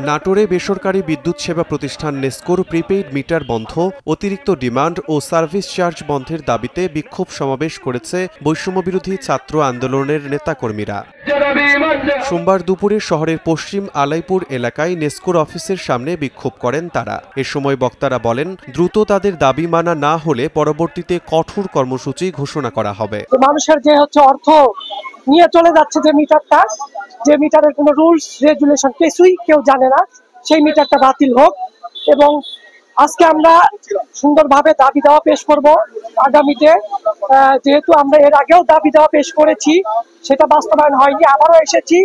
নাটোরে বেসরকারি বিদ্যুৎ সেবা প্রতিষ্ঠান নেসকোর প্রিপেইড মিটার বন্ধ, অতিরিক্ত ডিমান্ড ও সার্ভিস চার্জ বন্ধের দাবিতে বিক্ষোভ সমাবেশ করেছে বৈষম্যবিরোধী ছাত্র আন্দোলনের নেতাকর্মীরা। সোমবার দুপুরে শহরের পশ্চিম আলাইপুর এলাকায় নেসকোর অফিসের সামনে বিক্ষোভ করেন তারা। এ সময় বক্তারা বলেন, দ্রুত তাদের দাবি মানা না হলে পরবর্তীতে কঠোর কর্মসূচি ঘোষণা করা হবে। মানুষের যে অর্থ নিয়ে চলে যাচ্ছে, যে মিটারের কোনো রুলস রেগুলেশন কিছুই কেউ জানে না, সেই মিটারটা বাতিল হোক। এবং আজকে আমরা সুন্দরভাবে দাবি দেওয়া পেশ করব আগামীতে। যেহেতু আমরা এর আগেও দাবি দেওয়া পেশ করেছি, সেটা বাস্তবায়ন হয়নি, আবারও এসেছি।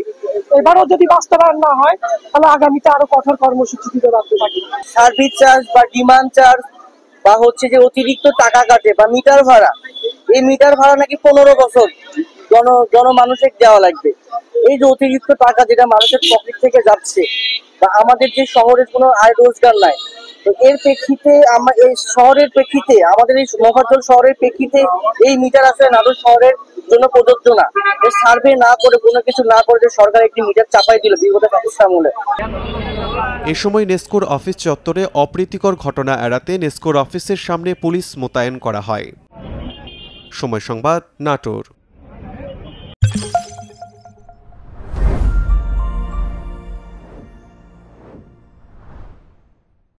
এবারও যদি বাস্তবায়ন না হয় তাহলে আগামীতে আরো কঠোর কর্মসূচি দিতে বাধ্য থাকি। সার্ভিস চার্জ বা ডিমান্ড চার্জ বা হচ্ছে যে অতিরিক্ত টাকা কাটে বা মিটার ভাড়া, এই মিটার ভাড়া নাকি 15 বছর জনমানুষের দেওয়া লাগবে। এই যে অতিরিক্ত টাকা যেটা মানুষের পকেট থেকে যাচ্ছে, বা আমাদের যে শহরের কোনো আয় রোজগার নাই, তো এর প্রেক্ষিতে আমরা এই শহরের প্রেক্ষিতে, আমাদের এই মফস্বল শহরের প্রেক্ষিতে এই মিটার আসলে নাটোর শহরের জন্য প্রযোজ্য না। সার্ভে না করে, কোনো কিছু না করে সরকার একটি মিটার চাপাই দিল বিগত প্রতিষ্ঠা আমলে। এ সময় নেসকোর অফিস চত্বরে অপ্রীতিকর ঘটনা এড়াতে নেসকোর অফিসের সামনে পুলিশ মোতায়েন করা হয়। সময় সংবাদ, নাটোর।